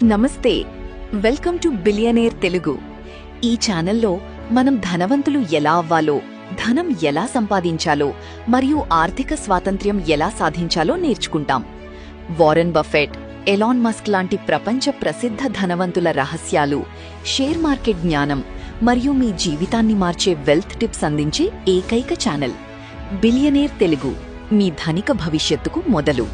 నమస్తే, welcome to billionaire Telugu. ఈ ఛానల్లో మనం ధనవంతులు ఎలా అవ్వాలో, ధనం ఎలా సంపాదించాలో మరియు ఆర్థిక స్వాతంత్ర్యం ఎలా సాధించాలో నేర్చుకుంటాం. వారెన్ బఫెట్, ఎలాన్ మస్క్ లాంటి ప్రపంచ ప్రసిద్ధ ధనవంతుల రహస్యాలు, షేర్ మార్కెట్ జ్ఞానం మరియు మీ జీవితాన్ని మార్చే వెల్త్ టిప్స్ అందించే ఏకైక ఛానల్ బిలియనేర్ తెలుగు, మీ ధనిక భవిష్యత్తుకు మొదలు.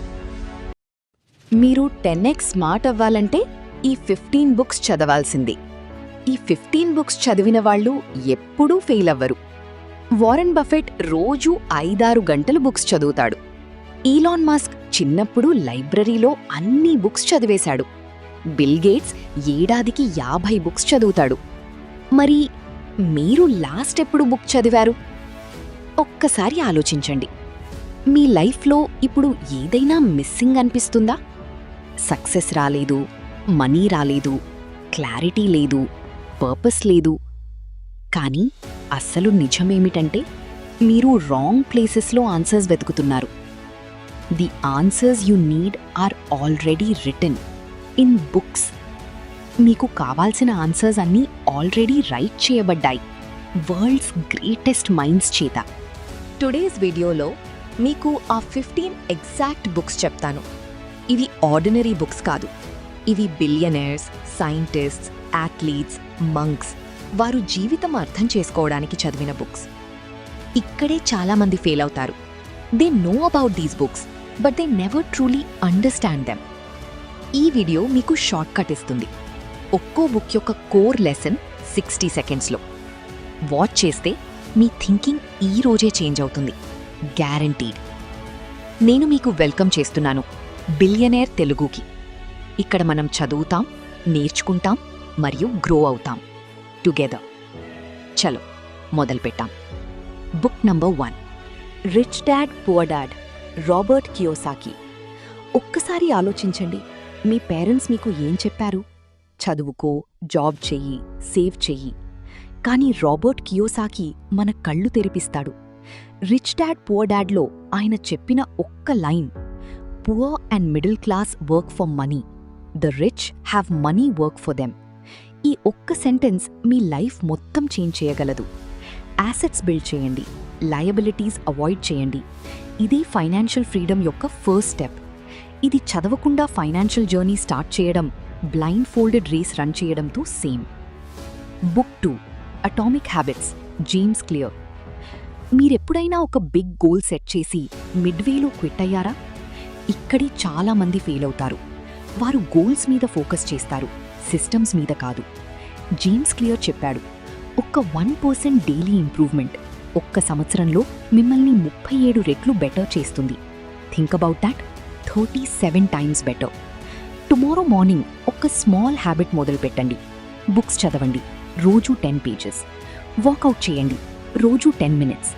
మీరు 10x స్మార్ట్ అవ్వాలంటే ఈ 15 బుక్స్ చదవాల్సింది. ఈ 15 బుక్స్ చదివిన వాళ్ళు ఎప్పుడూ ఫెయిల్ అవ్వరు. వారెన్ బఫెట్ రోజూ 5-6 గంటలు బుక్స్ చదువుతాడు. ఈలాన్ మస్క్ చిన్నప్పుడు లైబ్రరీలో అన్ని బుక్స్ చదివేశాడు. బిల్ గేట్స్ ఏడాదికి 50 బుక్స్ చదువుతాడు. మరి మీరు లాస్ట్ ఎప్పుడు బుక్ చదివారు? ఒక్కసారి ఆలోచించండి. మీ లైఫ్లో ఇప్పుడు ఏదైనా మిస్సింగ్ అనిపిస్తుందా? సక్సెస్ రాలేదు, మనీ రాలేదు, క్లారిటీ లేదు, పర్పస్ లేదు. కానీ అస్సలు నిజమేమిటంటే మీరు రాంగ్ ప్లేసెస్లో ఆన్సర్స్ వెతుకుతున్నారు. The answers you need are already written in books. మీకు కావాల్సిన ఆన్సర్స్ అన్నీ ఆల్రెడీ రైట్ చేయబడ్డాయి వరల్డ్స్ గ్రేటెస్ట్ మైండ్స్ చేత. టుడేస్ వీడియోలో మీకు ఆ 15 ఎగ్జాక్ట్ బుక్స్ చెప్తాను. ఇవి ఆర్డినరీ బుక్స్ కాదు. ఇవి బిలియనర్స్, సైంటిస్ట్స్, అథ్లీట్స్, మంక్స్ వారు జీవితం అర్థం చేసుకోవడానికి చదివిన బుక్స్. ఇక్కడే చాలామంది ఫెయిల్ అవుతారు. They know about these books but they never truly understand them. ఈ వీడియో మీకు షార్ట్ కట్ ఇస్తుంది. ఒక్కో బుక్ యొక్క కోర్ లెసన్ 60 సెకండ్స్లో. వాచ్ చేస్తే మీ థింకింగ్ ఈ రోజే చేంజ్ అవుతుంది, గ్యారంటీడ్. నేను మీకు వెల్కమ్ చేస్తున్నాను బిలియనేర్ తెలుగుకి. ఇక్కడ మనం చదువుతాం, నేర్చుకుంటాం మరియు గ్రో అవుతాం టుగెదర్. చలో మొదలుపెట్టాం. Book number 1, rich dad poor dad, Robert Kiyosaki. ఒక్కసారి ఆలోచించండి, మీ పేరెంట్స్ మీకు ఏం చెప్పారు? చదువుకో, జాబ్ చెయ్యి, సేవ్ చెయ్యి. కానీ రాబర్ట్ కియోసాకి మన కళ్ళు తెరిపిస్తాడు. రిచ్ డాడ్ పువర్ డాడ్లో ఆయన చెప్పిన ఒక్క line, poor and middle class work for money, the rich have money work for them. ఈ ఒక్క సెంటెన్స్ మీ లైఫ్ మొత్తం చేంజ్ చేయగలదు. యాసెట్స్ బిల్డ్ చేయండి, లయబిలిటీస్ అవాయిడ్ చేయండి. ఇది ఫైనాన్షియల్ ఫ్రీడమ్ యొక్క ఫస్ట్ స్టెప్. ఇది చదవకుండా ఫైనాన్షియల్ జర్నీ స్టార్ట్ చేయడం బ్లైండ్ ఫోల్డెడ్ రేస్ రన్ చేయడంతో same. Book 2, atomic habits, James clear. మీరెప్పుడైనా ఒక బిగ్ గోల్ సెట్ చేసి మిడ్వేలో క్విట్ అయ్యారా? ఇక్కడే చాలామంది ఫెయిల్ అవుతారు. వారు గోల్స్ మీద ఫోకస్ చేస్తారు, సిస్టమ్స్ మీద కాదు. జేమ్స్ క్లియర్ చెప్పాడు, ఒక్క 1% డైలీ ఇంప్రూవ్మెంట్ ఒక్క సంవత్సరంలో మిమ్మల్ని 37 రెట్లు బెటర్ చేస్తుంది. Think about that, 37 times better. Tomorrow morning ఒక స్మాల్ హ్యాబిట్ మొదలుపెట్టండి. బుక్స్ చదవండి, రోజు 10 పేజెస్. వాకౌట్ చేయండి, రోజు 10 మినిట్స్.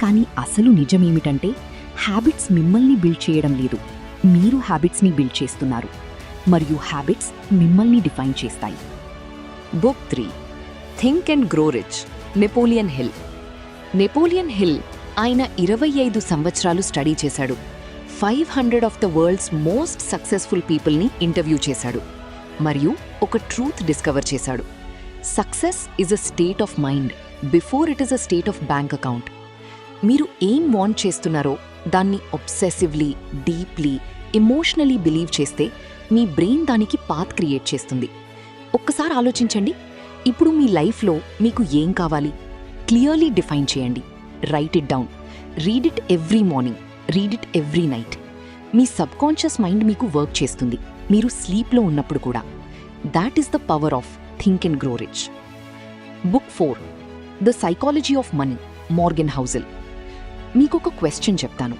కానీ అసలు నిజమేమిటంటే హ్యాబిట్స్ మిమ్మల్ని బిల్డ్ చేయడం లేదు, మీరు హ్యాబిట్స్ని బిల్డ్ చేస్తున్నారు. మరియు హ్యాబిట్స్ మిమ్మల్ని డిఫైన్ చేస్తాయి. Book 3, think and grow rich, Napoleon Hill. Napoleon Hill ఆయన 25 సంవత్సరాలు స్టడీ చేశాడు. 500 of the world's most successful పీపుల్ని ఇంటర్వ్యూ చేశాడు మరియు ఒక ట్రూత్ డిస్కవర్ చేశాడు. Success is a state of mind before it is a state of bank account. మీరు ఏం వాంట్ చేస్తున్నారో దాన్ని ఒబ్సెసివ్లీ, డీప్లీ, ఎమోషనలీ బిలీవ్ చేస్తే మీ బ్రెయిన్ దానికి పాత్ క్రియేట్ చేస్తుంది. ఒక్కసారి ఆలోచించండి, ఇప్పుడు మీ లైఫ్లో మీకు ఏం కావాలి? క్లియర్లీ డిఫైన్ చేయండి. Write it down, read it every morning, read it every night. మీ సబ్కాన్షియస్ మైండ్ మీకు వర్క్ చేస్తుంది, మీరు స్లీప్లో ఉన్నప్పుడు కూడా. That is the power of think and grow rich. Book 4, the psychology of money, Morgan Housel. మీకొక question చెప్తాను.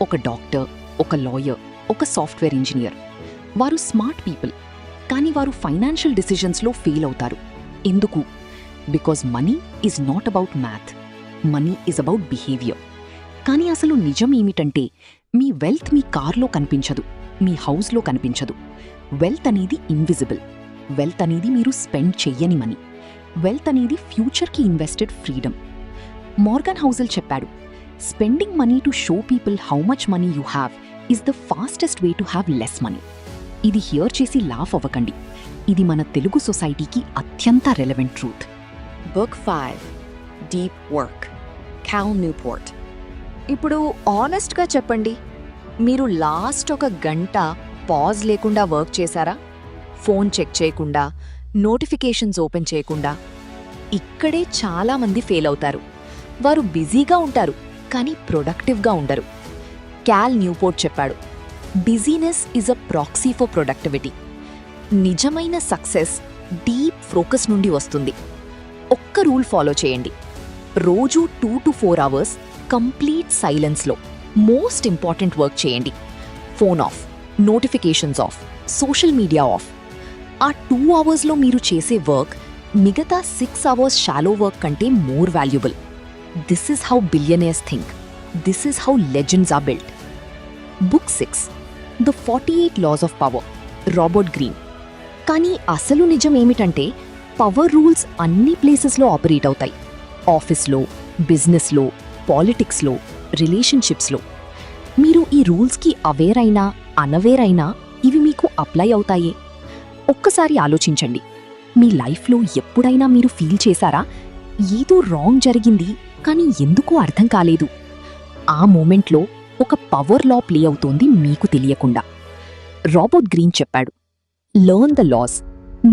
ఒక డాక్టర్, ఒక లాయర్, ఒక సాఫ్ట్వేర్ ఇంజనీర్, వారు స్మార్ట్ పీపుల్, కానీ వారు ఫైనాన్షియల్ డిసిజన్స్లో ఫెయిల్ అవుతారు. ఎందుకు? Because money is not about math, money is about behaviour. కానీ అసలు నిజం ఏమిటంటే మీ వెల్త్ మీ కార్లో కనిపించదు, మీ హౌస్లో కనిపించదు. వెల్త్ అనేది ఇన్విజిబుల్. వెల్త్ అనేది మీరు స్పెండ్ చెయ్యని మనీ. వెల్త్ అనేది ఫ్యూచర్కి ఇన్వెస్టెడ్ ఫ్రీడమ్. మార్గన్ హౌసెల్ చెప్పాడు, spending money to show people how much money you have is the fastest way to have less money. ఇది హియర్ చేసి లాఫ్ అవ్వకండి. ఇది మన తెలుగు సొసైటీకి అత్యంత relevant truth. Book 5 deep work, call Newport. ఇప్పుడు ఆనెస్ట్గా చెప్పండి, మీరు లాస్ట్ ఒక గంట పాజ్ లేకుండా వర్క్ చేశారా? ఫోన్ చెక్ చేయకుండా, నోటిఫికేషన్స్ ఓపెన్ చేయకుండా. ఇక్కడే చాలామంది ఫెయిల్ అవుతారు. వారు బిజీగా ఉంటారు కానీ ప్రొడక్టివ్గా ఉండరు. కాల్ న్యూపోర్ట్ చెప్పాడు, business is a proxy for productivity. నిజమైన సక్సెస్ డీప్ ఫోకస్ నుండి వస్తుంది. ఒక్క రూల్ ఫాలో చేయండి. రోజు 2 to 4 అవర్స్ కంప్లీట్ సైలెన్స్లో మోస్ట్ ఇంపార్టెంట్ వర్క్ చేయండి. Phone off, notifications off, social media off. ఆ 2 అవర్స్లో మీరు చేసే వర్క్ మిగతా 6 అవర్స్ షాలో వర్క్ కంటే more valuable. This is how billionaires think. This is how legends are built. Book 6 the 48 laws of power, Robert Greene. కానీ అసలు నిజం ఏమిటంటే పవర్ రూల్స్ అన్ని ప్లేసెస్లో ఆపరేట్ అవుతాయి. ఆఫీస్లో, బిజినెస్లో, పాలిటిక్స్లో, రిలేషన్షిప్స్లో. మీరు ఈ రూల్స్కి అవేర్ అయినా అనవేర్ అయినా ఇవి మీకు అప్లై అవుతాయే. ఒక్కసారి ఆలోచించండి, మీ లైఫ్లో ఎప్పుడైనా మీరు ఫీల్ చేశారా, ఏదో రాంగ్ జరిగింది కానీ ఎందుకో అర్థం కాలేదు? ఆ మూమెంట్లో ఒక పవర్ లా ప్లే అవుతోంది మీకు తెలియకుండా. రాబర్ట్ గ్రీన్ చెప్పాడు, learn the laws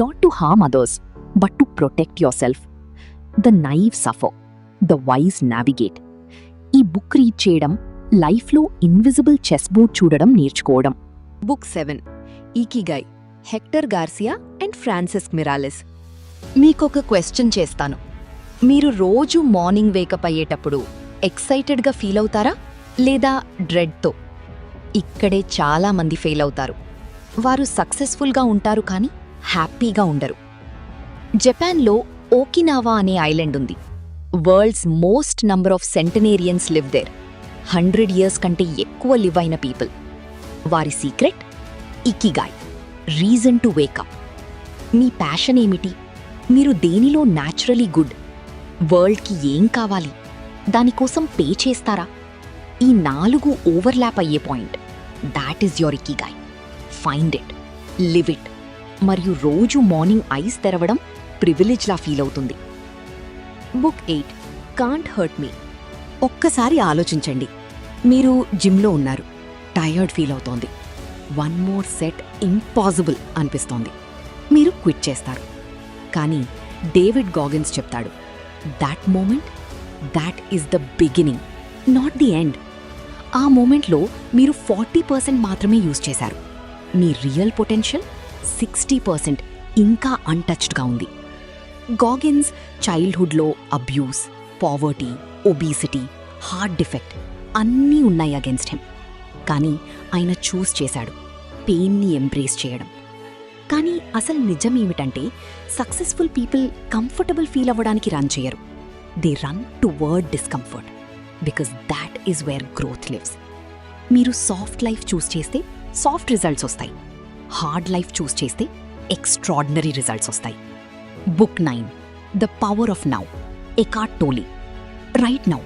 not to harm others but to protect yourself. The naive suffer, the wise navigate. ఈ బుక్ రీడ్ చేయడం లైఫ్లో ఇన్విజిబుల్ చెస్ బోర్డ్ చూడడం నేర్చుకోవడం. Book 7 Ikigai, Hector Garcia and Francesc Miralles. మీకొక question చేస్తాను. మీరు రోజు morning wake up అయ్యేటప్పుడు ఎక్సైటెడ్గా ఫీల్ అవుతారా లేదా డ్రెడ్తో? ఇక్కడే చాలామంది ఫెయిల్ అవుతారు. వారు సక్సెస్ఫుల్గా ఉంటారు కానీ హ్యాపీగా ఉండరు. జపాన్లో ఓకినావా అనే ఐలాండ్ ఉంది. World's most number of centenarians live there. 100 years కంటే ఎక్కువ లివ్ అయిన పీపుల్. వారి secret ikigai, reason to wake up. మీ ప్యాషన్ ఏమిటి? మీరు దేనిలో న్యాచురలీ గుడ్? వరల్డ్కి ఏం కావాలి? దానికోసం పే చేస్తారా? ఈ 4 ఓవర్లాప్ అయ్యే point. That is your ikigai. Find it, live it. మరియు రోజు మార్నింగ్ ఐస్ తెరవడం ప్రివిలేజ్లా ఫీల్ అవుతుంది. Book 8 can't hurt me. ఒక్కసారి ఆలోచించండి, మీరు జిమ్లో ఉన్నారు, టయర్డ్ ఫీల్ అవుతోంది. 1 more సెట్ ఇంపాసిబుల్ అనిపిస్తోంది. మీరు క్విట్ చేస్తారు. కానీ డేవిడ్ గాగిన్స్ చెప్తాడు, that moment, that is the beginning, not the end. ఆ మూమెంట్లో మీరు 40% మాత్రమే యూజ్ చేశారు. మీ రియల్ పొటెన్షియల్ 60% ఇంకా అన్టచ్డ్గా ఉంది. గాగిన్స్ చైల్డ్హుడ్లో abuse, poverty, obesity, heart defect అన్నీ ఉన్నాయి అగెన్స్ట్ హిమ్. కానీ ఆయన చూస్ చేశాడు పెయిన్ని ఎంబ్రేస్ చేయడం. కానీ అసలు నిజమేమిటంటే సక్సెస్ఫుల్ పీపుల్ కంఫర్టబుల్ ఫీల్ అవ్వడానికి రన్ చేయరు. They run toward discomfort because that is where growth lives. మీరు సాఫ్ట్ లైఫ్ చూస్ చేస్తే సాఫ్ట్ రిజల్ట్స్ వస్తాయి. హార్డ్ లైఫ్ చూస్ చేస్తే ఎక్స్ట్రాడినరీ రిజల్ట్స్ వస్తాయి. Book 9 the power of now, Eckhart Tolle. Right now,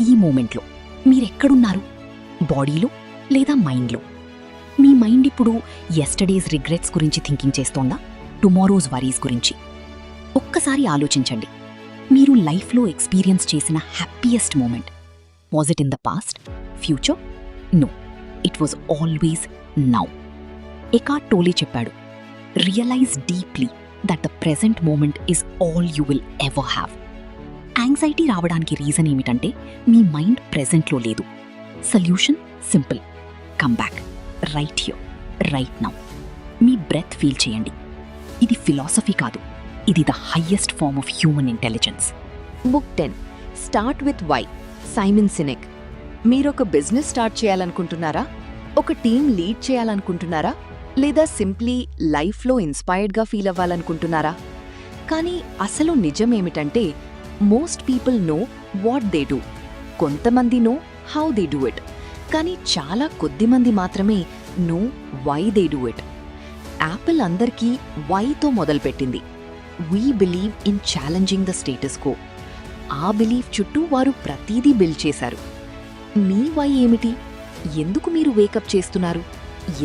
ఈ మూమెంట్లో మీరెక్కడున్నారు? బాడీలో లేదా మైండ్లో? మీ మైండ్ ఇప్పుడు యెస్టర్డేస్ రిగ్రెట్స్ గురించి థింకింగ్ చేస్తోందా, టుమారోస్ వరీస్ గురించి? ఒక్కసారి ఆలోచించండి, మీరు లైఫ్లో ఎక్స్పీరియన్స్ చేసిన happiest moment. Was it in the past, future? No, it was always now. Eckhart Tolle చెప్పాడు, realise deeply that the present moment is all you will ever have. Anxiety రావడానికి reason ఏమిటంటే మీ మైండ్ ప్రెజెంట్లో లేదు. Solution simple, come back right here, right now. మీ breath feel చేయండి. ఇది philosophy కాదు, ఇది the highest form of human intelligence. Book 10 start with why, Simon Sinek. మీరొక బిజినెస్ స్టార్ట్ చేయాలనుకుంటున్నారా? ఒక టీం లీడ్ చేయాలనుకుంటున్నారా? లేదా సింప్లీ లైఫ్లో ఇన్స్పైర్డ్గా ఫీల్ అవ్వాలనుకుంటున్నారా? కానీ అసలు నిజమేమిటంటే most people know what they do. కొంతమంది know how they do it. కానీ చాలా కొద్దిమంది మాత్రమే know why they do it. Apple అందరికీ వైతో మొదలుపెట్టింది. We believe in challenging the status quo. ఆ బిలీఫ్ చుట్టూ వారు ప్రతీదీ బిల్డ్ చేశారు. మీ వై ఏమిటి? ఎందుకు మీరు వేకప్ చేస్తున్నారు?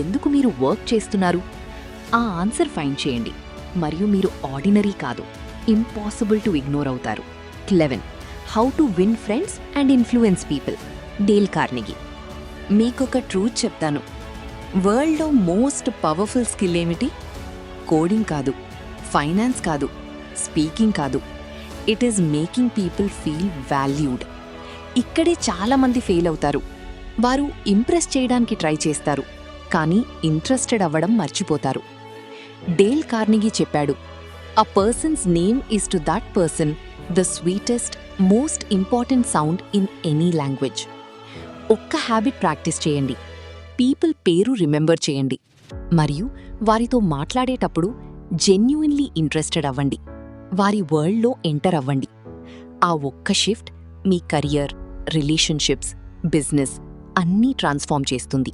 ఎందుకు మీరు వర్క్ చేస్తున్నారు? ఆ ఆన్సర్ ఫైండ్ చేయండి, మరియు మీరు ఆర్డినరీ కాదు, ఇంపాసిబుల్ టు ఇగ్నోర్ అవుతారు. 11. How to win friends and influence people, Dale Carnegie. మీకొక ట్రూత్ చెప్తాను, వరల్డ్లో మోస్ట్ పవర్ఫుల్ స్కిల్ ఏమిటి? కోడింగ్ కాదు, ఫైనాన్స్ కాదు, స్పీకింగ్ కాదు, it is making people feel valued. ఇక్కడే చాలామంది ఫెయిల్ అవుతారు. వారు ఇంప్రెస్ చేయడానికి ట్రై చేస్తారు, కానీ ఇంట్రెస్టెడ్ అవ్వడం మర్చిపోతారు. డేల్ కార్నెగీ చెప్పాడు, a person's name is to that person the sweetest, most important sound in any language. ఒక్క హ్యాబిట్ ప్రాక్టీస్ చేయండి, పీపుల్ పేరు రిమెంబర్ చేయండి, మరియు వారితో మాట్లాడేటప్పుడు జెన్యూన్లీ ఇంట్రెస్టెడ్ అవ్వండి, వారి వరల్డ్లో ఎంటర్ అవ్వండి. ఆ ఒక్క షిఫ్ట్ మీ కెరియర్, రిలేషన్షిప్స్, బిజినెస్ అన్నీ ట్రాన్స్ఫార్మ్ చేస్తుంది.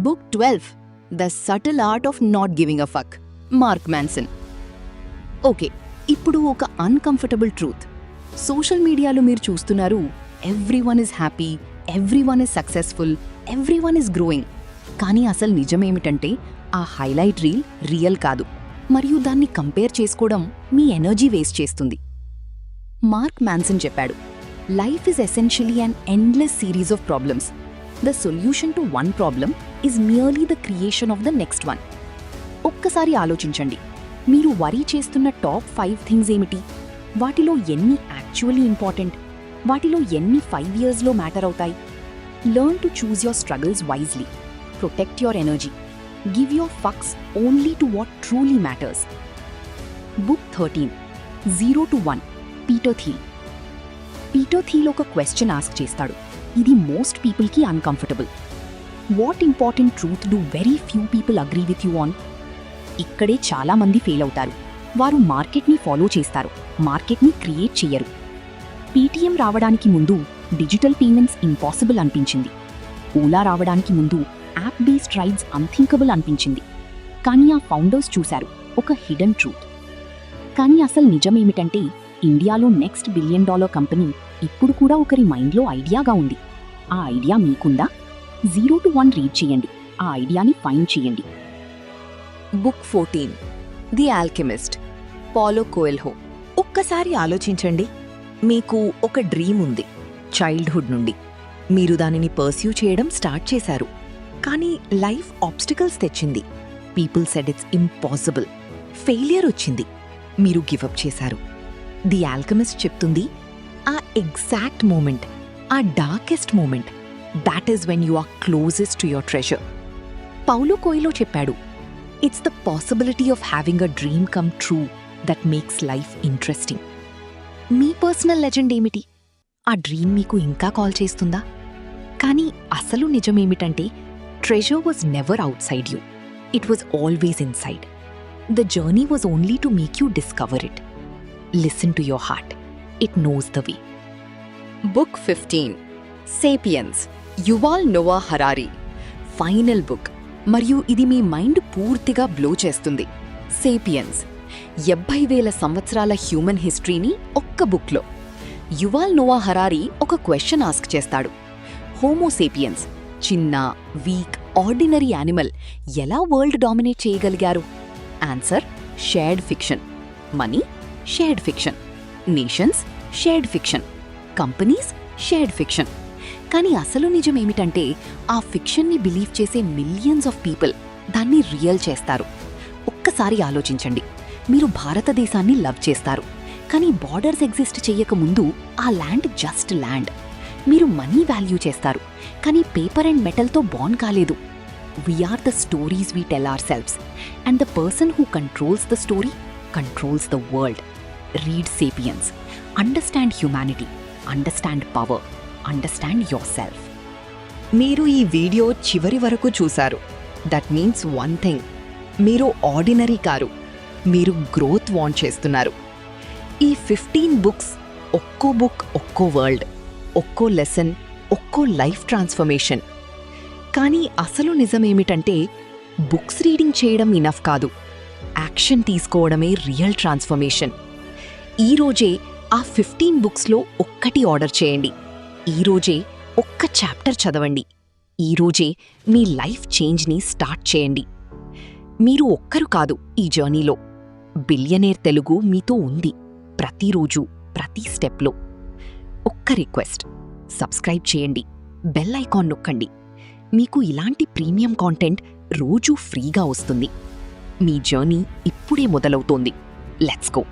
Book 12, the subtle art of not giving a fuck, mark mansion. Okay, ఇప్పుడు ఒక అన్కంఫర్టబుల్ ట్రూత్. సోషల్ మీడియాలో మీరు చూస్తున్నారు, everyone is happy, everyone is successful, everyone is growing. కానీ అసలు నిజమేమిటంటే ఆ హైలైట్ రీల్ రియల్ కాదు, మరియు దాన్ని కంపేర్ చేసుకోవడం మీ ఎనర్జీ వేస్ట్ చేస్తుంది. మార్క్ మ్యాన్సన్ చెప్పాడు, life is essentially an endless series of problems. The solution to one problem is merely the creation of the next one. ఒక్కసారి ఆలోచించండి, మీరు వరీ చేస్తున్న టాప్ 5 థింగ్స్ ఏమిటి? వాటిలో ఎన్ని యాక్చువల్లీ ఇంపార్టెంట్? వాటిలో ఎన్ని 5 ఇయర్స్లో మ్యాటర్ అవుతాయి? Learn to choose your struggles wisely, protect your energy, give your fucks only to what truly matters. Book 13, 0 to 1, Peter Thiel. Peter Thiel ఒక క్వశ్చన్ ఆస్క్ చేస్తాడు, ఇది మోస్ట్ పీపుల్కి uncomfortable. What important truth do very few people agree with you on? ఇక్కడే చాలామంది fail అవుతారు. వారు మార్కెట్ని follow చేస్తారు, మార్కెట్ని క్రియేట్ చెయ్యరు. పేటీఎం రావడానికి ముందు డిజిటల్ పేమెంట్స్ ఇంపాసిబుల్ అనిపించింది. ఓలా రావడానికి ముందు యాప్ బేస్డ్ రైడ్స్ అన్థింకబుల్ అనిపించింది. కానీ ఆ ఫౌండర్స్ చూశారు ఒక హిడెన్ ట్రూత్. కానీ అసలు నిజమేమిటంటే ఇండియాలో నెక్స్ట్ $1 బిలియన్ కంపెనీ ఇప్పుడు కూడా ఒకరి మైండ్లో ఐడియాగా ఉంది. ఆ ఐడియా మీకుందా? 0 to 1 రీడ్ చేయండి, ఆ ఐడియాని ఫైండ్ చేయండి. బుక్ 14, ది ఆల్కెమిస్ట్, పాలో కోయెల్హో. ఒక్కసారి ఆలోచించండి, మీకు ఒక డ్రీమ్ ఉంది చైల్డ్హుడ్ నుండి. మీరు దానిని పర్స్యూ చేయడం స్టార్ట్ చేశారు, కానీ లైఫ్ ఆబ్స్టికల్స్ తెచ్చింది. People said it's impossible, failure వచ్చింది, మీరు గివప్ చేశారు. ది ఆల్కెమిస్ట్ చెప్తుంది, ఆ ఎగ్జాక్ట్ మూమెంట్, ఆ darkest moment, that is when you are closest to your treasure. Paulo Coelho చెప్పాడు, it's the possibility of having a dream come true that makes life interesting. మీ personal legend ఏమిటి? ఆ dream మీకు ఇంకా call చేస్తుందా? కానీ అసలు నిజమేమిటంటే treasure was never outside you, it was always inside. The journey was only to make you discover it. Listen to your heart, it knows the way. Book 15, Sapiens, Yuval Noah Harari. Final book, మరియు ఇది మీ mind పూర్తిగా blow చేస్తుంది. Sapiens, 70,000 సంవత్సరాల human హిస్టరీని ఒక్క బుక్లో. Yuval Noah Harari ఒక క్వశ్చన్ ఆస్క్ చేస్తాడు, హోమోసేపియన్స్, చిన్న, వీక్, ఆర్డినరీ యానిమల్ ఎలా వరల్డ్ డామినేట్ చేయగలిగారు? Answer, shared fiction. Money, shared fiction. Nations, shared fiction. Companies, shared fiction. కానీ అసలు నిజమేమిటంటే ఆ ఫిక్షన్ని బిలీవ్ చేసే మిలియన్స్ ఆఫ్ పీపుల్ దాన్ని రియల్ చేస్తారు. ఒక్కసారి ఆలోచించండి, మీరు భారతదేశాన్ని లవ్ చేస్తారు, కానీ బార్డర్స్ ఎగ్జిస్ట్ చెయ్యకముందు ఆ ల్యాండ్ జస్ట్ ల్యాండ్. మీరు మనీ వాల్యూ చేస్తారు, కానీ పేపర్ అండ్ మెటల్తో బాండ్ కాలేదు. We're the stories we tell our selves, and the person who controls the story controls the world. Read sapiens, understand humanity, understand power, understand your self. మీరు ఈ video చివరి వరకు చూశారు. That means one thing, మీరు ordinary car, మీరు growth want చేస్తున్నారు. ఈ 15 books, ఒక్కో బుక్ ఒక్కో వరల్డ్, ఒక్కో లెసన్, ఒక్కో లైఫ్ ట్రాన్స్ఫర్మేషన్. కానీ అసలు నిజమేమిటంటే బుక్స్ రీడింగ్ చేయడం ఇనఫ్ కాదు, యాక్షన్ తీసుకోవడమే రియల్ ట్రాన్స్ఫర్మేషన్. ఈరోజే ఆ 15 బుక్స్లో ఒక్కటి ఆర్డర్ చేయండి. ఈరోజే ఒక్క చాప్టర్ చదవండి. ఈరోజే మీ లైఫ్ చేంజ్ని స్టార్ట్ చేయండి. మీరు ఒక్కరు కాదు ఈ జర్నీలో. బిలియనేర్ తెలుగు మీతో ఉంది, ప్రతిరోజు, ప్రతి స్టెప్లో. ఒక్క రిక్వెస్ట్, సబ్స్క్రైబ్ చేయండి, బెల్ ఐకాన్ నొక్కండి. మీకు ఇలాంటి ప్రీమియం కాంటెంట్ రోజూ ఫ్రీగా వస్తుంది. మీ జర్నీ ఇప్పుడే మొదలవుతోంది. Let's go.